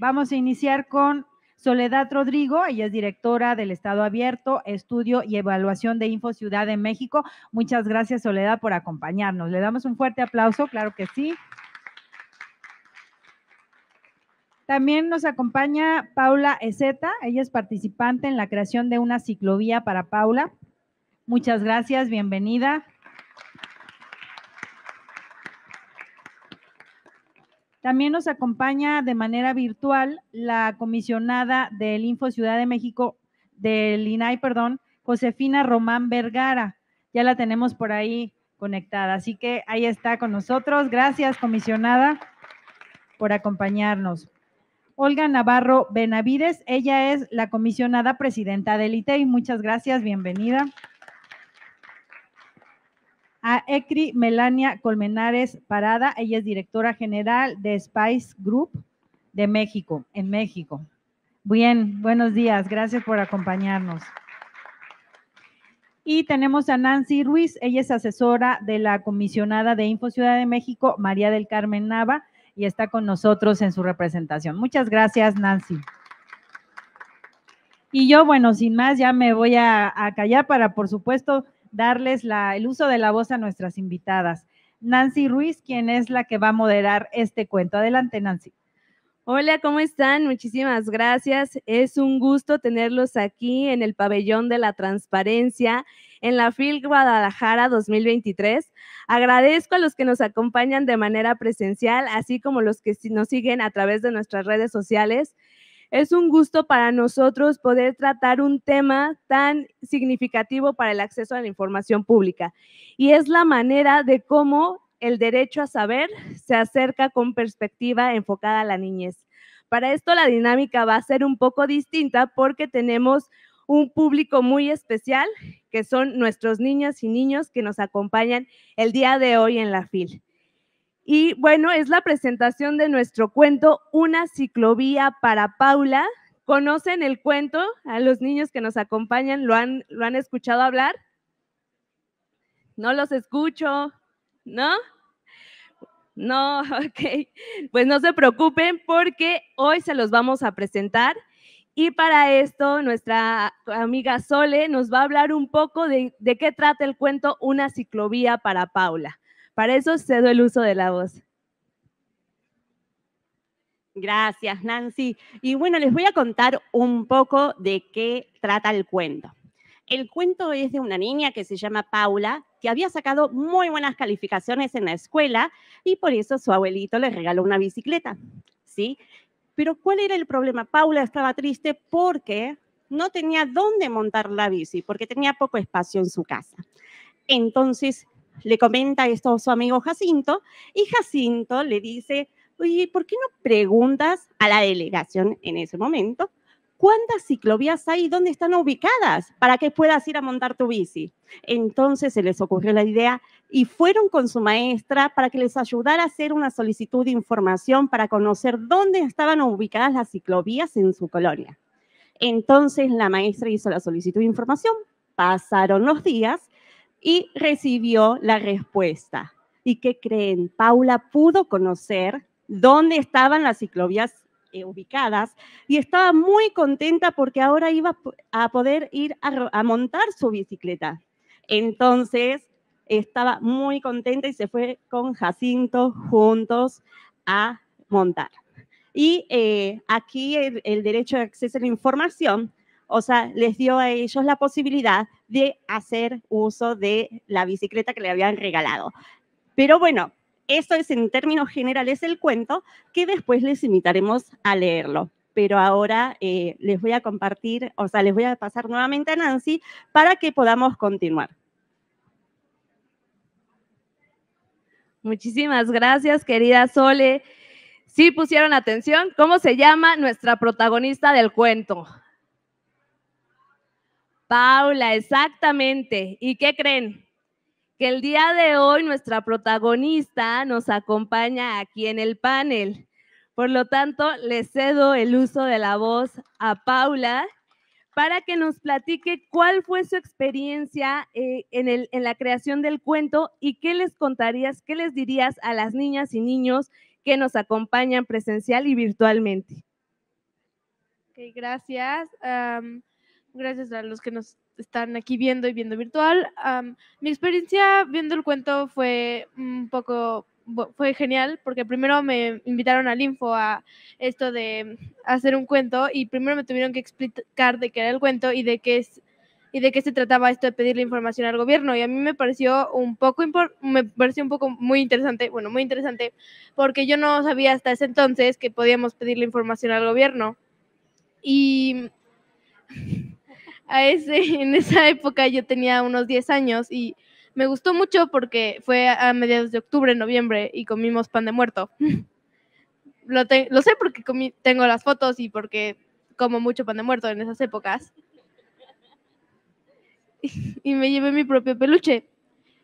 Vamos a iniciar con Soledad Rodrigo, ella es directora del Estado Abierto, Estudio y Evaluación de Info Ciudad de México. Muchas gracias, Soledad, por acompañarnos. Le damos un fuerte aplauso, claro que sí. También nos acompaña Paula Ezeta, ella es participante en la creación de una ciclovía para Paula. Muchas gracias, bienvenida. También nos acompaña de manera virtual la comisionada del Info Ciudad de México, del INAI, Josefina Román Vergara. Ya la tenemos por ahí conectada, así que ahí está con nosotros. Gracias, comisionada, por acompañarnos. Olga Navarro Benavides, ella es la comisionada presidenta del ITEI. Muchas gracias, bienvenida. A Ecri Melania Colmenares Parada, ella es directora general de Spice Group de México, en México. Bien, buenos días, gracias por acompañarnos. Y tenemos a Nancy Ruiz, ella es asesora de la comisionada de Info Ciudad de México, María del Carmen Nava, y está con nosotros en su representación. Muchas gracias, Nancy. Y yo, bueno, sin más, ya me voy a callar para, por supuesto, darles el uso de la voz a nuestras invitadas. Nancy Ruiz, quien es la que va a moderar este cuento. Adelante, Nancy. Hola, ¿cómo están? Muchísimas gracias. Es un gusto tenerlos aquí en el Pabellón de la Transparencia, en la FIL Guadalajara 2023. Agradezco a los que nos acompañan de manera presencial, así como los que nos siguen a través de nuestras redes sociales. Es un gusto para nosotros poder tratar un tema tan significativo para el acceso a la información pública, y es la manera de cómo el derecho a saber se acerca con perspectiva enfocada a la niñez. Para esto la dinámica va a ser un poco distinta porque tenemos un público muy especial, que son nuestros niñas y niños que nos acompañan el día de hoy en la FIL. Y bueno, es la presentación de nuestro cuento, Una ciclovía para Paula. ¿Conocen el cuento? A los niños que nos acompañan, ¿lo han escuchado hablar? No los escucho, ¿no? No, ok. Pues no se preocupen porque hoy se los vamos a presentar. Y para esto, nuestra amiga Sole nos va a hablar un poco de qué trata el cuento Una ciclovía para Paula. Para eso cedo el uso de la voz. Gracias, Nancy. Y bueno, les voy a contar un poco de qué trata el cuento. El cuento es de una niña que se llama Paula, que había sacado muy buenas calificaciones en la escuela y por eso su abuelito le regaló una bicicleta, ¿sí? Pero ¿cuál era el problema? Paula estaba triste porque no tenía dónde montar la bici, porque tenía poco espacio en su casa. Entonces le comenta esto a su amigo Jacinto y Jacinto le dice: oye, ¿por qué no preguntas a la delegación en ese momento cuántas ciclovías hay y dónde están ubicadas para que puedas ir a montar tu bici? Entonces se les ocurrió la idea y fueron con su maestra para que les ayudara a hacer una solicitud de información para conocer dónde estaban ubicadas las ciclovías en su colonia. Entonces la maestra hizo la solicitud de información, pasaron los días y recibió la respuesta. ¿Y qué creen? Paula pudo conocer dónde estaban las ciclovías ubicadas y estaba muy contenta porque ahora iba a poder ir a montar su bicicleta. Entonces estaba muy contenta y se fue con Jacinto juntos a montar. Y aquí el derecho de acceso a la información, o sea, les dio a ellos la posibilidad de hacer uso de la bicicleta que le habían regalado. Pero bueno, eso es en términos generales el cuento, que después les invitaremos a leerlo. Pero ahora les voy a compartir, o sea, les voy a pasar nuevamente a Nancy para que podamos continuar. Muchísimas gracias, querida Sole. Sí pusieron atención. ¿Cómo se llama nuestra protagonista del cuento? Paula, exactamente. ¿Y qué creen? Que el día de hoy nuestra protagonista nos acompaña aquí en el panel. Por lo tanto, le cedo el uso de la voz a Paula para que nos platique cuál fue su experiencia en la creación del cuento y qué les contarías, qué les dirías a las niñas y niños que nos acompañan presencial y virtualmente. Ok, gracias. Gracias a los que nos están aquí viendo y viendo virtual. Mi experiencia viendo el cuento fue fue genial, porque primero me invitaron al Info a esto de hacer un cuento, y primero me tuvieron que explicar de qué era el cuento y de qué se trataba esto de pedirle información al gobierno. Y a mí me pareció un poco muy interesante, porque yo no sabía hasta ese entonces que podíamos pedirle información al gobierno. Y en esa época yo tenía unos 10 años y me gustó mucho porque fue a mediados de octubre, noviembre, y comimos pan de muerto. Lo sé porque tengo las fotos y porque como mucho pan de muerto en esas épocas. Y me llevé mi propio peluche.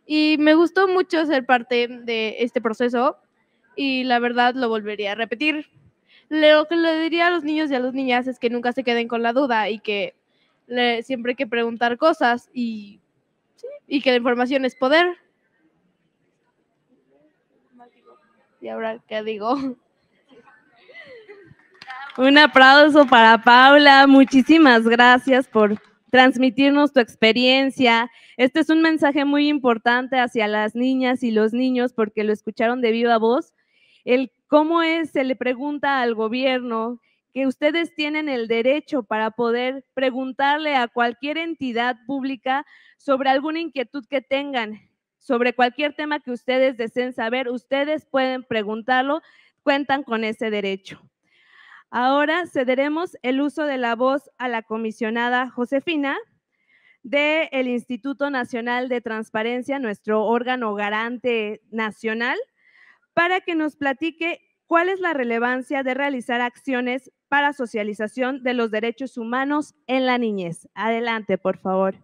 Y me gustó mucho ser parte de este proceso y la verdad lo volvería a repetir. Lo que le diría a los niños y a las niñas es que nunca se queden con la duda y que siempre hay que preguntar cosas y que la información es poder. ¿Y ahora qué digo? Un aplauso para Paula. Muchísimas gracias por transmitirnos tu experiencia. Este es un mensaje muy importante hacia las niñas y los niños porque lo escucharon de viva voz. El cómo se le pregunta al gobierno que ustedes tienen el derecho para poder preguntarle a cualquier entidad pública sobre alguna inquietud que tengan, sobre cualquier tema que ustedes deseen saber, ustedes pueden preguntarlo, cuentan con ese derecho. Ahora cederemos el uso de la voz a la comisionada Josefina del Instituto Nacional de Transparencia, nuestro órgano garante nacional, para que nos platique cuál es la relevancia de realizar acciones para socialización de los derechos humanos en la niñez. Adelante, por favor.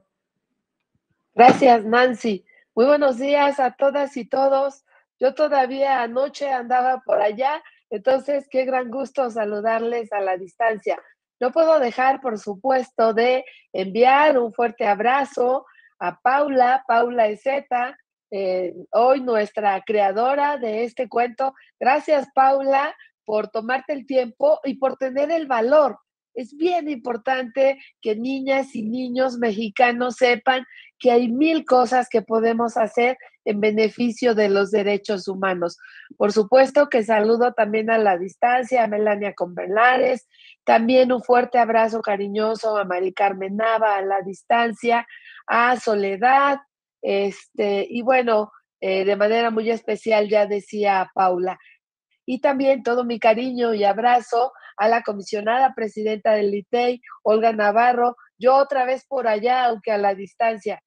Gracias, Nancy. Muy buenos días a todas y todos. Yo todavía anoche andaba por allá, entonces qué gran gusto saludarles a la distancia. No puedo dejar, por supuesto, de enviar un fuerte abrazo a Paula Ezeta, hoy nuestra creadora de este cuento. Gracias, Paula, por tomarte el tiempo y por tener el valor. Es bien importante que niñas y niños mexicanos sepan que hay 1000 cosas que podemos hacer en beneficio de los derechos humanos. Por supuesto que saludo también a la distancia a Melania Converlares, también un fuerte abrazo cariñoso a Mari Carmen Nava a la distancia, a Soledad, y bueno, de manera muy especial ya decía Paula. Y también todo mi cariño y abrazo a la comisionada presidenta del ITEI, Olga Navarro, yo otra vez por allá, aunque a la distancia.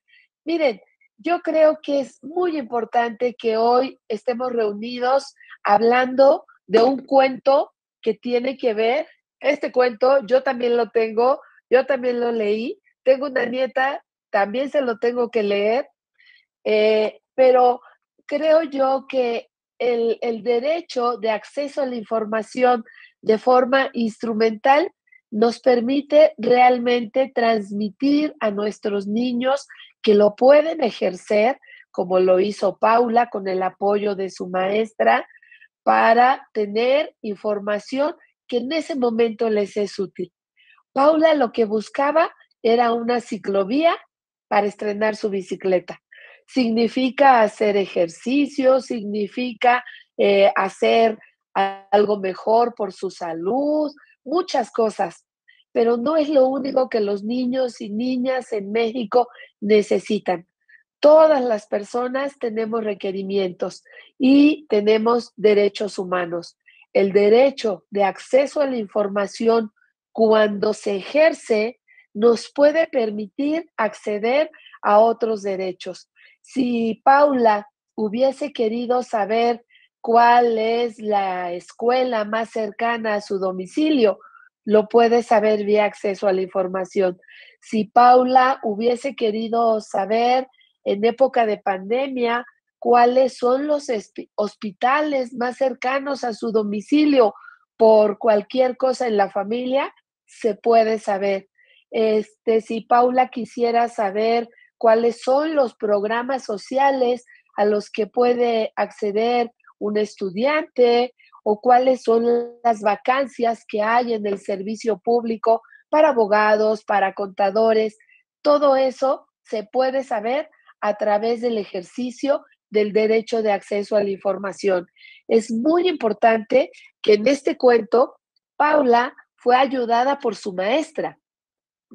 Miren, yo creo que es muy importante que hoy estemos reunidos hablando de un cuento que tiene que ver, este cuento yo también lo tengo, yo también lo leí, tengo una nieta, también se lo tengo que leer, pero creo yo que el derecho de acceso a la información de forma instrumental nos permite realmente transmitir a nuestros niños que lo pueden ejercer, como lo hizo Paula con el apoyo de su maestra, para tener información que en ese momento les es útil. Paula lo que buscaba era una ciclovía para estrenar su bicicleta. Significa hacer ejercicio, significa hacer algo mejor por su salud, muchas cosas, pero no es lo único que los niños y niñas en México necesitan. Todas las personas tenemos requerimientos y tenemos derechos humanos. El derecho de acceso a la información, cuando se ejerce, nos puede permitir acceder a otros derechos. Si Paula hubiese querido saber cuál es la escuela más cercana a su domicilio, lo puede saber vía acceso a la información. Si Paula hubiese querido saber en época de pandemia cuáles son los hospitales más cercanos a su domicilio por cualquier cosa en la familia, se puede saber. Si Paula quisiera saber cuáles son los programas sociales a los que puede acceder un estudiante o cuáles son las vacancias que hay en el servicio público para abogados, para contadores. Todo eso se puede saber a través del ejercicio del derecho de acceso a la información. Es muy importante que en este cuento Paula fue ayudada por su maestra,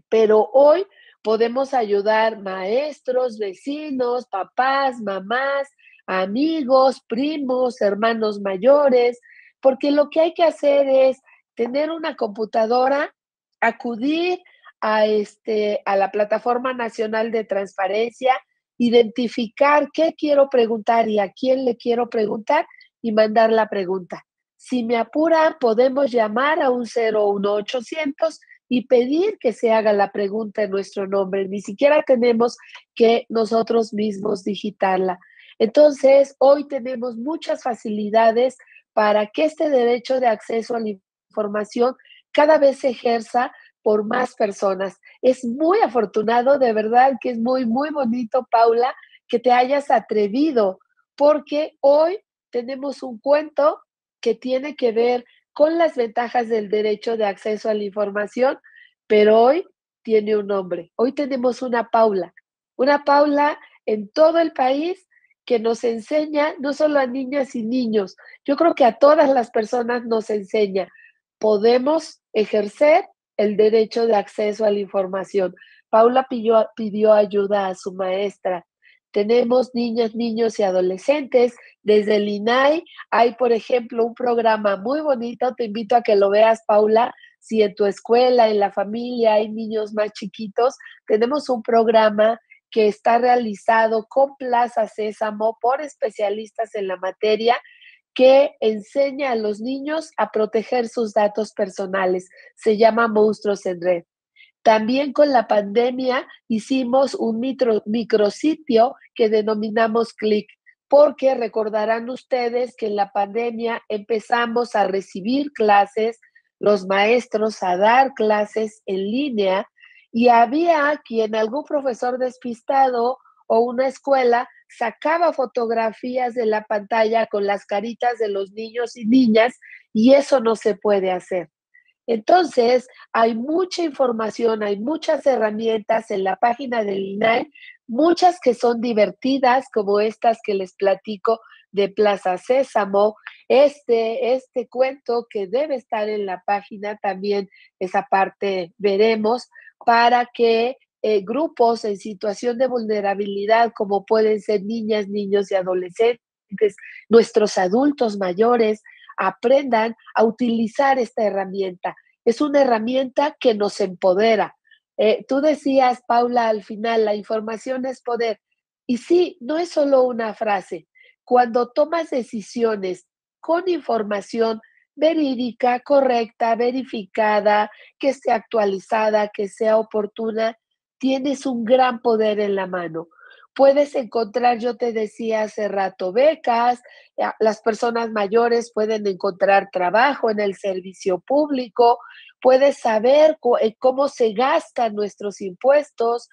pero hoy podemos ayudar maestros, vecinos, papás, mamás, amigos, primos, hermanos mayores, porque lo que hay que hacer es tener una computadora, acudir a la Plataforma Nacional de Transparencia, identificar qué quiero preguntar y a quién le quiero preguntar y mandar la pregunta. Si me apura, podemos llamar a un 01800 y pedir que se haga la pregunta en nuestro nombre. Ni siquiera tenemos que nosotros mismos digitarla. Entonces, hoy tenemos muchas facilidades para que este derecho de acceso a la información cada vez se ejerza por más personas. Es muy afortunado, de verdad que es muy, muy bonito, Paula, que te hayas atrevido, porque hoy tenemos un cuento que tiene que ver con las ventajas del derecho de acceso a la información, pero hoy tiene un nombre. Hoy tenemos una Paula en todo el país que nos enseña, no solo a niñas y niños, yo creo que a todas las personas nos enseña, podemos ejercer el derecho de acceso a la información. Paula pidió ayuda a su maestra. Tenemos niñas, niños y adolescentes. Desde el INAI hay, por ejemplo, un programa muy bonito. Te invito a que lo veas, Paula. Si en tu escuela, en la familia hay niños más chiquitos, tenemos un programa que está realizado con Plaza Sésamo por especialistas en la materia que enseña a los niños a proteger sus datos personales. Se llama Monstruos en Red. También con la pandemia hicimos un micrositio que denominamos Click, porque recordarán ustedes que en la pandemia empezamos a recibir clases, los maestros a dar clases en línea, y había quien, algún profesor despistado o una escuela, sacaba fotografías de la pantalla con las caritas de los niños y niñas, y eso no se puede hacer. Entonces, hay mucha información, hay muchas herramientas en la página del INAI, muchas que son divertidas, como estas que les platico de Plaza Sésamo, este cuento que debe estar en la página también, esa parte veremos, para que grupos en situación de vulnerabilidad, como pueden ser niñas, niños y adolescentes, nuestros adultos mayores, aprendan a utilizar esta herramienta. Es una herramienta que nos empodera. Tú decías, Paula, al final, la información es poder. Y sí, no es solo una frase. Cuando tomas decisiones con información verídica, correcta, verificada, que esté actualizada, que sea oportuna, tienes un gran poder en la mano. Puedes encontrar, yo te decía hace rato, becas, las personas mayores pueden encontrar trabajo en el servicio público, puedes saber cómo se gastan nuestros impuestos,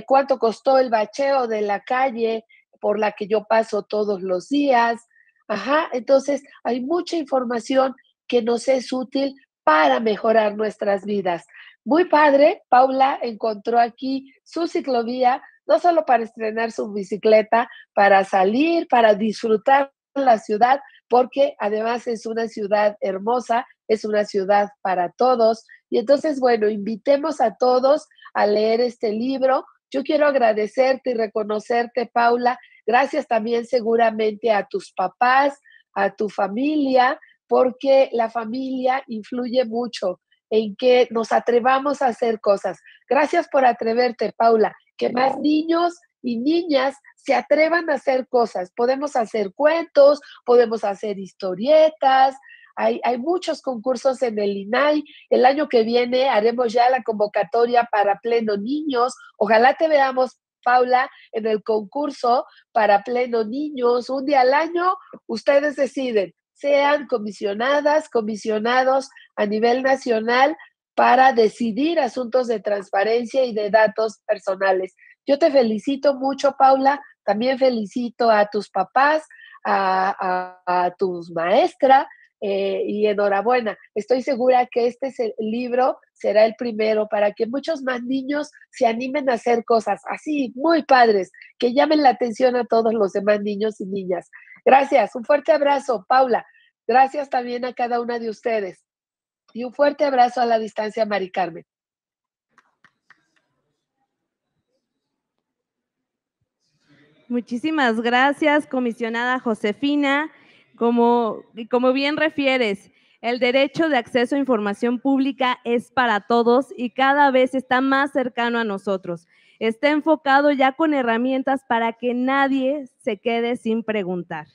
cuánto costó el bacheo de la calle por la que yo paso todos los días. Ajá, entonces hay mucha información que nos es útil para mejorar nuestras vidas. Muy padre, Paula encontró aquí su ciclovía, no solo para estrenar su bicicleta, para salir, para disfrutar la ciudad, porque además es una ciudad hermosa, es una ciudad para todos. Y entonces, bueno, invitemos a todos a leer este libro. Yo quiero agradecerte y reconocerte, Paula. Gracias también seguramente a tus papás, a tu familia, porque la familia influye mucho en que nos atrevamos a hacer cosas. Gracias por atreverte, Paula. Que más niños y niñas se atrevan a hacer cosas. Podemos hacer cuentos, podemos hacer historietas. Hay muchos concursos en el INAI. El año que viene haremos ya la convocatoria para Pleno Niños. Ojalá te veamos, Paula, en el concurso para Pleno Niños. Un día al año, ustedes deciden. Sean comisionadas, comisionados a nivel nacional para decidir asuntos de transparencia y de datos personales. Yo te felicito mucho, Paula. También felicito a tus papás, a tu maestra, y enhorabuena. Estoy segura que este libro será el primero para que muchos más niños se animen a hacer cosas así, muy padres, que llamen la atención a todos los demás niños y niñas. Gracias, un fuerte abrazo, Paula. Gracias también a cada una de ustedes. Y un fuerte abrazo a la distancia, Mari Carmen. Muchísimas gracias, comisionada Josefina. Como bien refieres, el derecho de acceso a información pública es para todos y cada vez está más cercano a nosotros. Está enfocado ya con herramientas para que nadie se quede sin preguntar.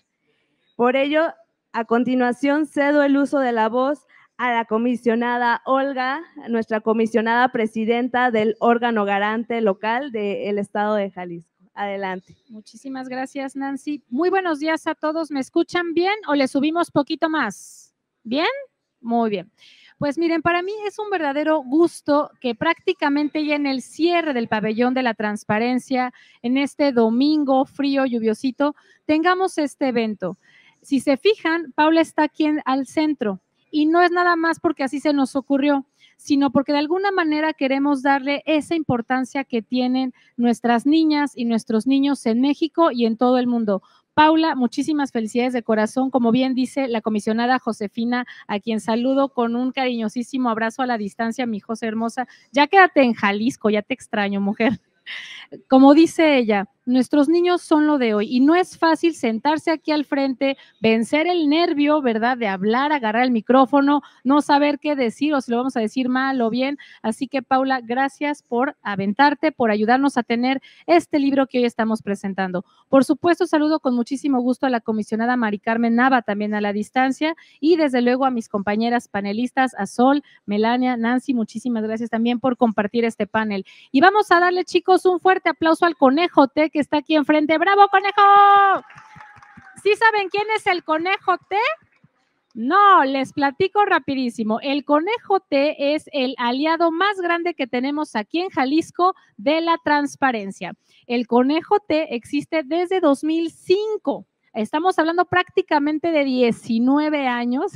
Por ello, a continuación cedo el uso de la voz a la comisionada Olga, nuestra comisionada presidenta del órgano garante local del Estado de Jalisco. Adelante. Muchísimas gracias, Nancy. Muy buenos días a todos. ¿Me escuchan bien o le subimos poquito más? ¿Bien? Muy bien. Pues miren, para mí es un verdadero gusto que prácticamente ya en el cierre del pabellón de la transparencia, en este domingo frío, lluviosito, tengamos este evento. Si se fijan, Paula está aquí al centro y no es nada más porque así se nos ocurrió, sino porque de alguna manera queremos darle esa importancia que tienen nuestras niñas y nuestros niños en México y en todo el mundo. Paula, muchísimas felicidades de corazón, como bien dice la comisionada Josefina, a quien saludo con un cariñosísimo abrazo a la distancia, mi José hermosa. Ya quédate en Jalisco, ya te extraño, mujer. Como dice ella, nuestros niños son lo de hoy y no es fácil sentarse aquí al frente, vencer el nervio, ¿verdad? De hablar, agarrar el micrófono, no saber qué decir o si lo vamos a decir mal o bien. Así que, Paula, gracias por aventarte, por ayudarnos a tener este libro que hoy estamos presentando. Por supuesto, saludo con muchísimo gusto a la comisionada Mari Carmen Nava, también a la distancia, y desde luego a mis compañeras panelistas, a Sol, Melania, Nancy, muchísimas gracias también por compartir este panel. Y vamos a darle, chicos, un fuerte aplauso al Conejo T, que está aquí enfrente. ¡Bravo, Conejo! ¿Sí saben quién es el Conejo T? No, les platico rapidísimo. El Conejo T es el aliado más grande que tenemos aquí en Jalisco de la transparencia. El Conejo T existe desde 2005. Estamos hablando prácticamente de 19 años,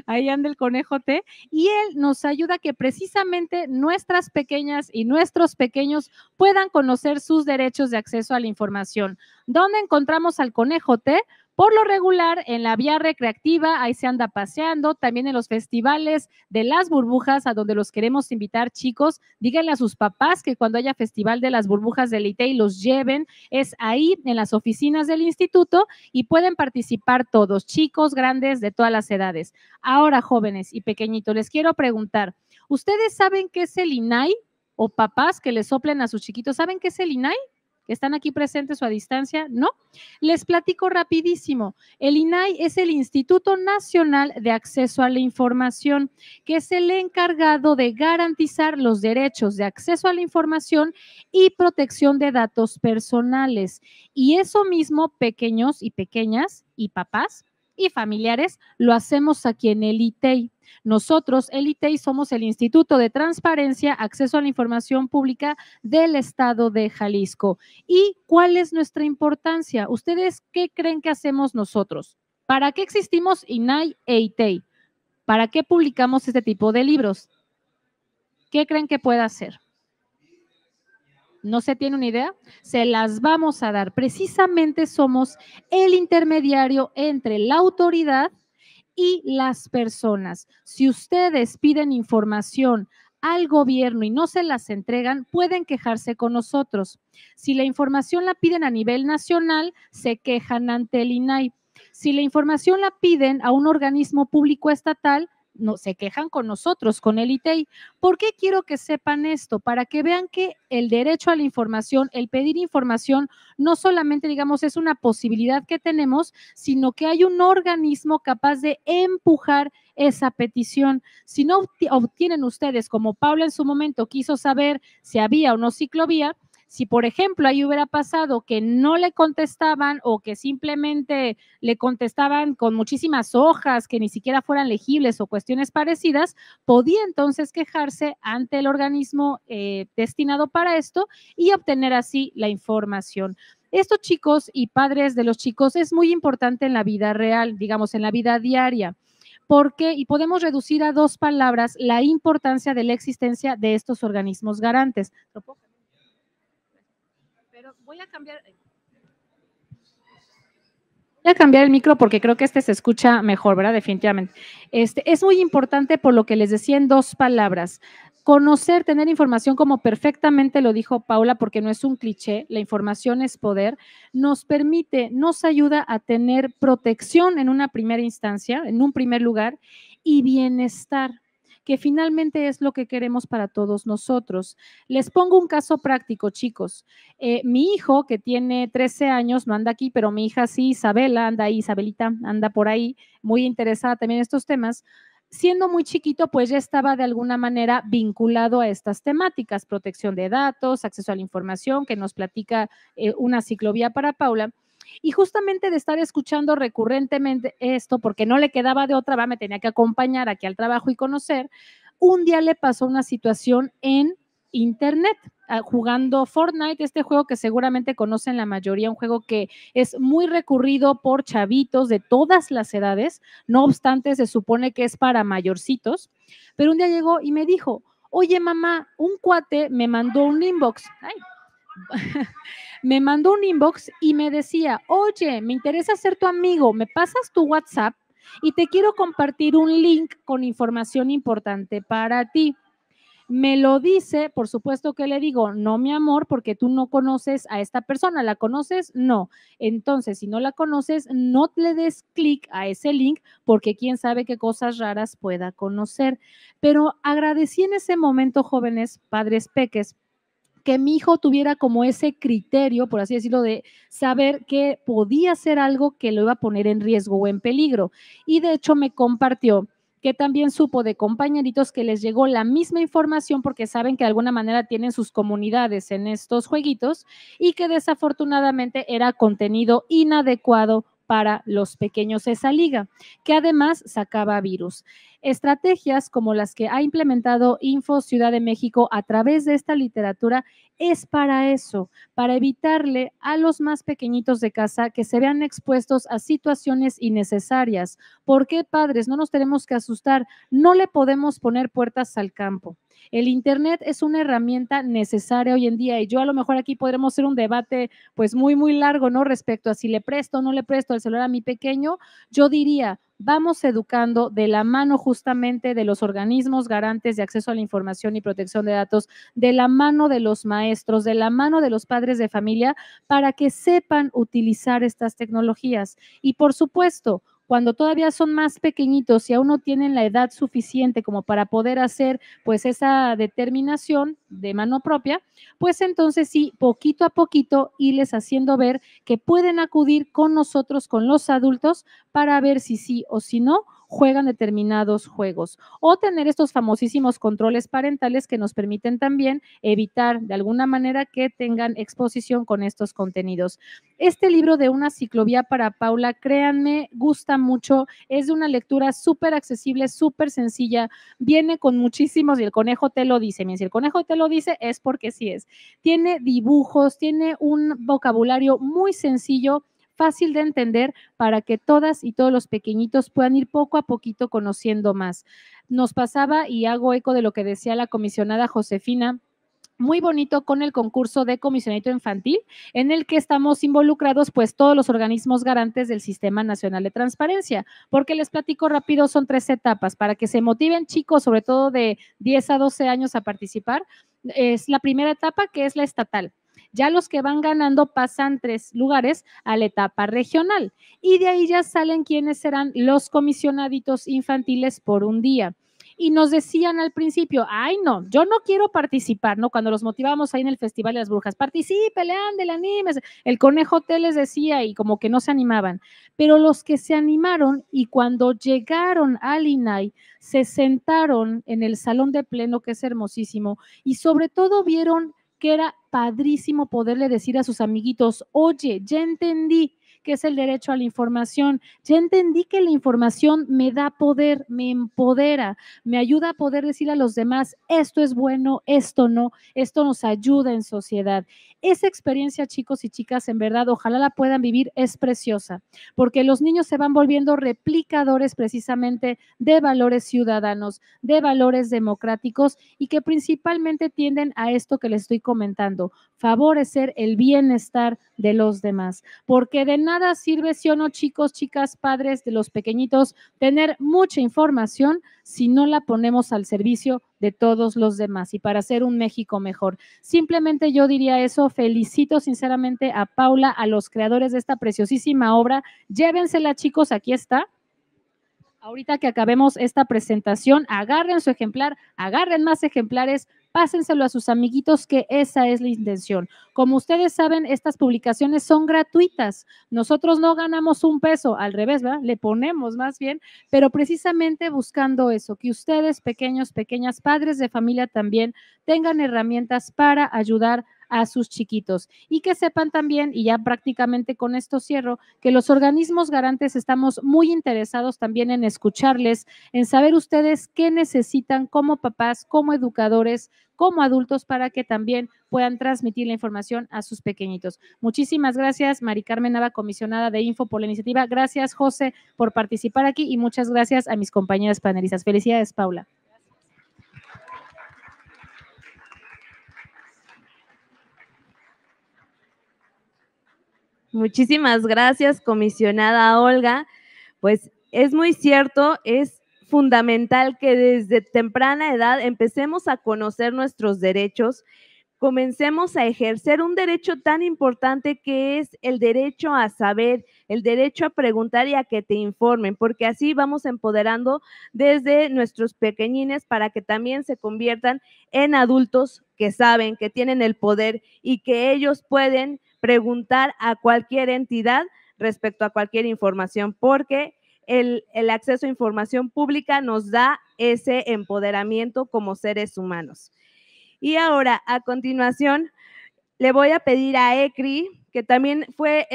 ahí anda el Conejo T, y él nos ayuda a que precisamente nuestras pequeñas y nuestros pequeños puedan conocer sus derechos de acceso a la información. ¿Dónde encontramos al Conejo T? Por lo regular, en la vía recreativa, ahí se anda paseando, también en los festivales de las burbujas, a donde los queremos invitar, chicos. Díganle a sus papás que cuando haya festival de las burbujas del ITEI los lleven, es ahí en las oficinas del instituto y pueden participar todos, chicos, grandes, de todas las edades. Ahora, jóvenes y pequeñitos, les quiero preguntar, ¿ustedes saben qué es el INAI? O papás que le soplen a sus chiquitos, ¿saben qué es el INAI? ¿Que están aquí presentes o a distancia? ¿No? Les platico rapidísimo. El INAI es el Instituto Nacional de Acceso a la Información, que es el encargado de garantizar los derechos de acceso a la información y protección de datos personales. Y eso mismo, pequeños y pequeñas y papás y familiares, lo hacemos aquí en el ITEI. Nosotros, el ITEI, somos el Instituto de Transparencia, Acceso a la Información Pública del Estado de Jalisco. ¿Y cuál es nuestra importancia? ¿Ustedes qué creen que hacemos nosotros? ¿Para qué existimos INAI e ITEI? ¿Para qué publicamos este tipo de libros? ¿Qué creen que pueda hacer? ¿No se tiene una idea? Se las vamos a dar. Precisamente somos el intermediario entre la autoridad y las personas. Si ustedes piden información al gobierno y no se las entregan, pueden quejarse con nosotros. Si la información la piden a nivel nacional, se quejan ante el INAI. Si la información la piden a un organismo público estatal, no, se quejan con nosotros, con el ITEI. ¿Por qué quiero que sepan esto? Para que vean que el derecho a la información, el pedir información, no solamente, digamos, es una posibilidad que tenemos, sino que hay un organismo capaz de empujar esa petición. Si no obtienen ustedes, como Paula en su momento quiso saber si había o no ciclovía, si, por ejemplo, ahí hubiera pasado que no le contestaban o que simplemente le contestaban con muchísimas hojas que ni siquiera fueran legibles o cuestiones parecidas, podía entonces quejarse ante el organismo destinado para esto y obtener así la información. Esto, chicos y padres de los chicos, es muy importante en la vida real, digamos, en la vida diaria. porque, y podemos reducir a 2 palabras la importancia de la existencia de estos organismos garantes. Pero voy a cambiar el micro porque creo que se escucha mejor, ¿verdad? Definitivamente. Es muy importante por lo que les decía en 2 palabras. Conocer, tener información, como perfectamente lo dijo Paula, porque no es un cliché, la información es poder, nos ayuda a tener protección en una primera instancia, en un primer lugar, y bienestar, que finalmente es lo que queremos para todos nosotros. Les pongo un caso práctico, chicos. Mi hijo, que tiene 13 años, no anda aquí, pero mi hija sí, Isabela, anda ahí, Isabelita, anda por ahí, muy interesada también en estos temas. Siendo muy chiquito, pues ya estaba de alguna manera vinculado a estas temáticas, protección de datos, acceso a la información, que nos platica una ciclovía para Paula. Y justamente de estar escuchando recurrentemente esto, porque no le quedaba de otra, me tenía que acompañar aquí al trabajo y conocer, un día le pasó una situación en internet, jugando Fortnite, este juego que seguramente conocen la mayoría, un juego que es muy recurrido por chavitos de todas las edades, no obstante se supone que es para mayorcitos, pero un día llegó y me dijo, oye mamá, un cuate me mandó un inbox, me mandó un inbox y me decía, oye, me interesa ser tu amigo, ¿me pasas tu WhatsApp? Y te quiero compartir un link con información importante para ti. Me lo dice, por supuesto que le digo, no, mi amor, porque tú no conoces a esta persona, ¿la conoces? No. Entonces, si no la conoces, no le des clic a ese link, porque quién sabe qué cosas raras pueda conocer. Pero agradecí en ese momento, jóvenes, padres peques, que mi hijo tuviera como ese criterio, por así decirlo, de saber que podía ser algo que lo iba a poner en riesgo o en peligro. Y de hecho me compartió que también supo de compañeritos que les llegó la misma información porque saben que de alguna manera tienen sus comunidades en estos jueguitos y que desafortunadamente era contenido inadecuado para los pequeños esa liga, que además sacaba virus. Estrategias como las que ha implementado Info Ciudad de México a través de esta literatura es para eso, para evitarle a los más pequeñitos de casa que se vean expuestos a situaciones innecesarias. ¿Por qué, padres? No nos tenemos que asustar, no le podemos poner puertas al campo. El internet es una herramienta necesaria hoy en día y yo a lo mejor aquí podremos hacer un debate pues muy largo, ¿no? Respecto a si le presto o no le presto el celular a mi pequeño, yo diría, vamos educando de la mano justamente de los organismos garantes de acceso a la información y protección de datos, de la mano de los maestros, de la mano de los padres de familia, para que sepan utilizar estas tecnologías. Y por supuesto, cuando todavía son más pequeñitos y aún no tienen la edad suficiente como para poder hacer pues esa determinación de mano propia, pues entonces sí, poquito a poquito irles haciendo ver que pueden acudir con nosotros, con los adultos, para ver si sí o si no juegan determinados juegos o tener estos famosísimos controles parentales que nos permiten también evitar de alguna manera que tengan exposición con estos contenidos. Este libro de Una ciclovía para Paula, créanme, gusta mucho, es de una lectura súper accesible, súper sencilla, viene con muchísimos, y el conejo te lo dice, si el conejo te lo dice es porque sí es, tiene dibujos, tiene un vocabulario muy sencillo, fácil de entender para que todas y todos los pequeñitos puedan ir poco a poquito conociendo más. Nos pasaba, y hago eco de lo que decía la comisionada Josefina, muy bonito con el concurso de comisionamiento infantil, en el que estamos involucrados pues todos los organismos garantes del Sistema Nacional de Transparencia, porque les platico rápido, son 3 etapas para que se motiven chicos, sobre todo de 10 a 12 años a participar. Es la primera etapa, que es la estatal. Ya los que van ganando pasan 3 lugares a la etapa regional y de ahí ya salen quienes serán los comisionaditos infantiles por un día. Y nos decían al principio, ay no, yo no quiero participar, ¿no? Cuando los motivábamos ahí en el Festival de las Brujas, particípele, ándele, anímese. El conejo te les decía y como que no se animaban, pero los que se animaron y cuando llegaron al INAI, se sentaron en el salón de pleno, que es hermosísimo, y sobre todo vieron que era padrísimo poderle decir a sus amiguitos, oye, ya entendí que es el derecho a la información. Ya entendí que la información me da poder, me empodera, me ayuda a poder decir a los demás, esto es bueno, esto no, esto nos ayuda en sociedad. Esa experiencia, chicos y chicas, en verdad, ojalá la puedan vivir, es preciosa, porque los niños se van volviendo replicadores precisamente de valores ciudadanos, de valores democráticos y que principalmente tienden a esto que les estoy comentando, favorecer el bienestar de los demás, porque de nada sirve, sí o no, chicos, chicas, padres de los pequeñitos, tener mucha información si no la ponemos al servicio de todos los demás y para hacer un México mejor. Simplemente yo diría eso, felicito sinceramente a Paula, a los creadores de esta preciosísima obra, llévensela, chicos, aquí está. Ahorita que acabemos esta presentación, agarren su ejemplar, agarren más ejemplares, pásenselo a sus amiguitos, que esa es la intención. Como ustedes saben, estas publicaciones son gratuitas. Nosotros no ganamos un peso, al revés, ¿verdad? Le ponemos más bien, pero precisamente buscando eso, que ustedes, pequeños, pequeñas, padres de familia también, tengan herramientas para ayudar a sus chiquitos y que sepan también, y ya prácticamente con esto cierro, que los organismos garantes estamos muy interesados también en escucharles, en saber ustedes qué necesitan como papás, como educadores, como adultos, para que también puedan transmitir la información a sus pequeñitos. Muchísimas gracias, Mari Carmen Nava, comisionada de Info, por la iniciativa. Gracias, José, por participar aquí y muchas gracias a mis compañeras panelistas. Felicidades, Paula. Muchísimas gracias, comisionada Olga. Pues es muy cierto, es fundamental que desde temprana edad empecemos a conocer nuestros derechos, comencemos a ejercer un derecho tan importante que es el derecho a saber, el derecho a preguntar y a que te informen, porque así vamos empoderando desde nuestros pequeñines para que también se conviertan en adultos que saben, que tienen el poder y que ellos pueden preguntar a cualquier entidad respecto a cualquier información, porque el acceso a información pública nos da ese empoderamiento como seres humanos. Y ahora, a continuación, le voy a pedir a ECRI, que también fue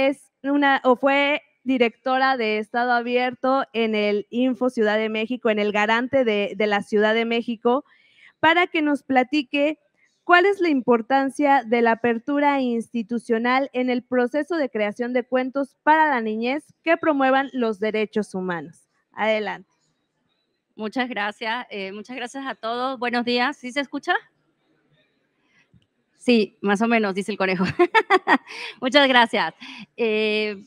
directora de Estado Abierto en el Info Ciudad de México, en el Garante de la Ciudad de México, para que nos platique cuál es la importancia de la apertura institucional en el proceso de creación de cuentos para la niñez que promuevan los derechos humanos. Adelante. Muchas gracias a todos. Buenos días, ¿sí se escucha? Sí, más o menos, dice el conejo. Muchas gracias.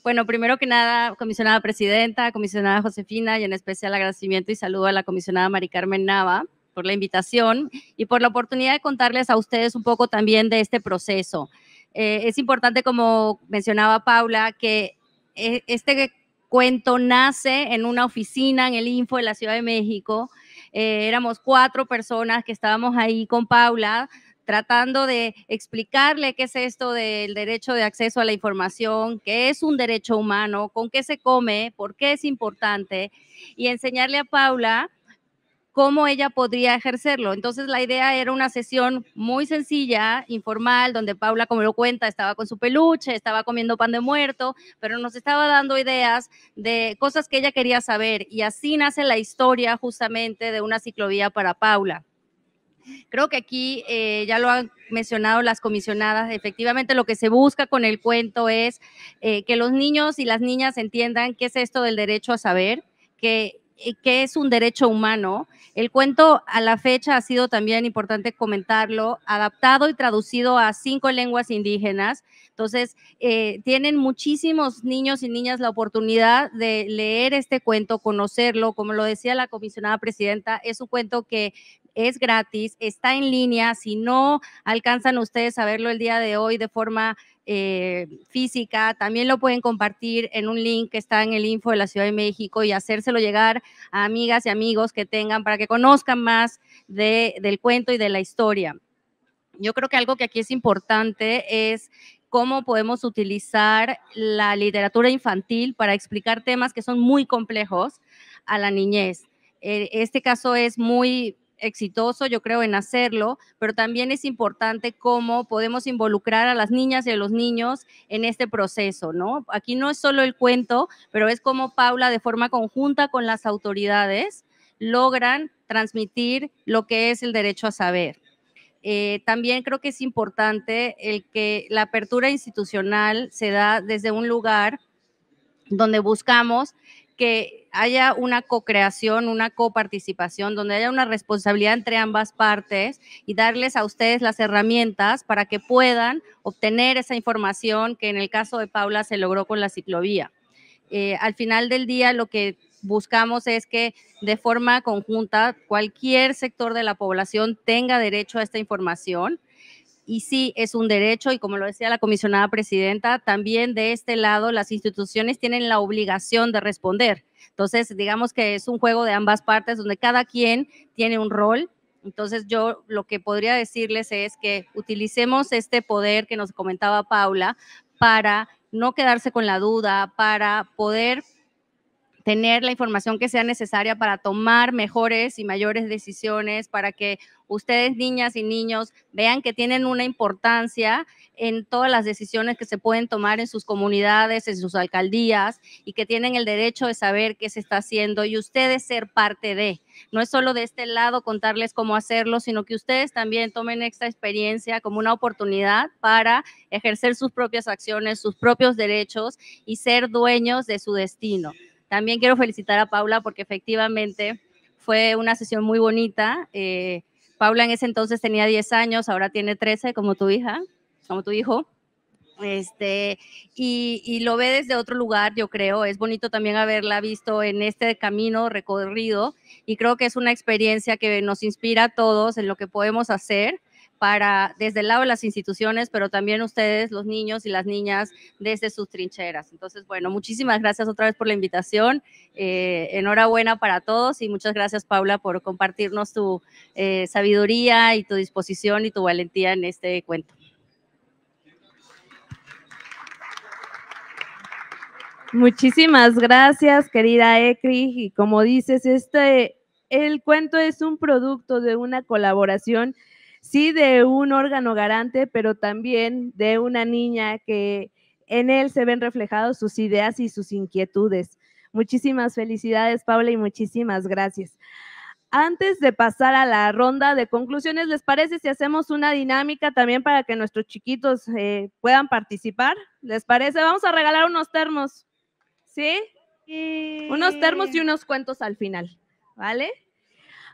Bueno, primero que nada, comisionada presidenta, comisionada Josefina, y en especial agradecimiento y saludo a la comisionada Mari Carmen Nava por la invitación y por la oportunidad de contarles a ustedes un poco también de este proceso. Es importante, como mencionaba Paula, que este cuento nace en una oficina en el Info de la Ciudad de México. Éramos 4 personas que estábamos ahí con Paula, tratando de explicarle qué es esto del derecho de acceso a la información, qué es un derecho humano, con qué se come, por qué es importante, y enseñarle a Paula cómo ella podría ejercerlo. Entonces, la idea era una sesión muy sencilla, informal, donde Paula, como lo cuenta, estaba con su peluche, estaba comiendo pan de muerto, pero nos estaba dando ideas de cosas que ella quería saber, y así nace la historia justamente de una ciclovía para Paula. Creo que aquí ya lo han mencionado las comisionadas. Efectivamente, lo que se busca con el cuento es que los niños y las niñas entiendan qué es esto del derecho a saber, que es un derecho humano. El cuento a la fecha ha sido también importante comentarlo, adaptado y traducido a 5 lenguas indígenas. Entonces, tienen muchísimos niños y niñas la oportunidad de leer este cuento, conocerlo. Como lo decía la comisionada presidenta, es un cuento que es gratis, está en línea. Si no alcanzan ustedes a verlo el día de hoy de forma física, también lo pueden compartir en un link que está en el Info de la Ciudad de México y hacérselo llegar a amigas y amigos que tengan para que conozcan más del cuento y de la historia. Yo creo que algo que aquí es importante es cómo podemos utilizar la literatura infantil para explicar temas que son muy complejos a la niñez. Este caso es muy exitoso, yo creo, en hacerlo, pero también es importante cómo podemos involucrar a las niñas y a los niños en este proceso, ¿no? Aquí no es solo el cuento, pero es cómo Paula, de forma conjunta con las autoridades, logran transmitir lo que es el derecho a saber. También creo que es importante el que la apertura institucional se da desde un lugar donde buscamos que haya una co-creación, una coparticipación, donde haya una responsabilidad entre ambas partes y darles a ustedes las herramientas para que puedan obtener esa información que en el caso de Paula se logró con la ciclovía. Al final del día lo que buscamos es que de forma conjunta cualquier sector de la población tenga derecho a esta información. Y sí, es un derecho y como lo decía la comisionada presidenta, también de este lado las instituciones tienen la obligación de responder. Entonces, digamos que es un juego de ambas partes donde cada quien tiene un rol. Entonces, yo lo que podría decirles es que utilicemos este poder que nos comentaba Paula para no quedarse con la duda, para poder tener la información que sea necesaria para tomar mejores y mayores decisiones, para que ustedes, niñas y niños, vean que tienen una importancia en todas las decisiones que se pueden tomar en sus comunidades, en sus alcaldías, y que tienen el derecho de saber qué se está haciendo y ustedes ser parte de. No es solo de este lado contarles cómo hacerlo, sino que ustedes también tomen esta experiencia como una oportunidad para ejercer sus propias acciones, sus propios derechos y ser dueños de su destino. También quiero felicitar a Paula porque efectivamente fue una sesión muy bonita. Paula en ese entonces tenía 10 años, ahora tiene 13 como tu hija, como tu hijo. Y lo ve desde otro lugar, yo creo. Es bonito también haberla visto en este camino recorrido y creo que es una experiencia que nos inspira a todos en lo que podemos hacer para, desde el lado de las instituciones, pero también ustedes, los niños y las niñas, desde sus trincheras. Entonces, bueno, muchísimas gracias otra vez por la invitación. Enhorabuena para todos y muchas gracias, Paula, por compartirnos tu sabiduría y tu disposición y tu valentía en este cuento. Muchísimas gracias, querida Ekri. Y como dices, el cuento es un producto de una colaboración, sí, de un órgano garante, pero también de una niña que en él se ven reflejados sus ideas y sus inquietudes. Muchísimas felicidades, Paula, y muchísimas gracias. Antes de pasar a la ronda de conclusiones, ¿les parece si hacemos una dinámica también para que nuestros chiquitos puedan participar? ¿Les parece? Vamos a regalar unos termos, ¿sí? Unos termos y unos cuentos al final, ¿vale?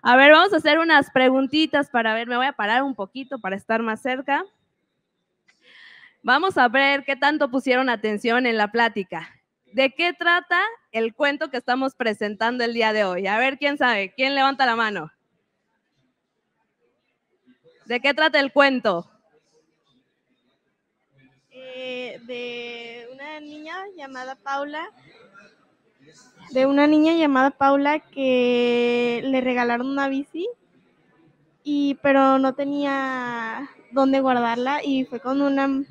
A ver, vamos a hacer unas preguntitas para ver, me voy a parar un poquito para estar más cerca. Vamos a ver qué tanto pusieron atención en la plática. ¿De qué trata el cuento que estamos presentando el día de hoy? A ver, ¿quién sabe? ¿Quién levanta la mano? ¿De qué trata el cuento? De una niña llamada Paula. De una niña llamada Paula que le regalaron una bici, pero no tenía dónde guardarla y fue con una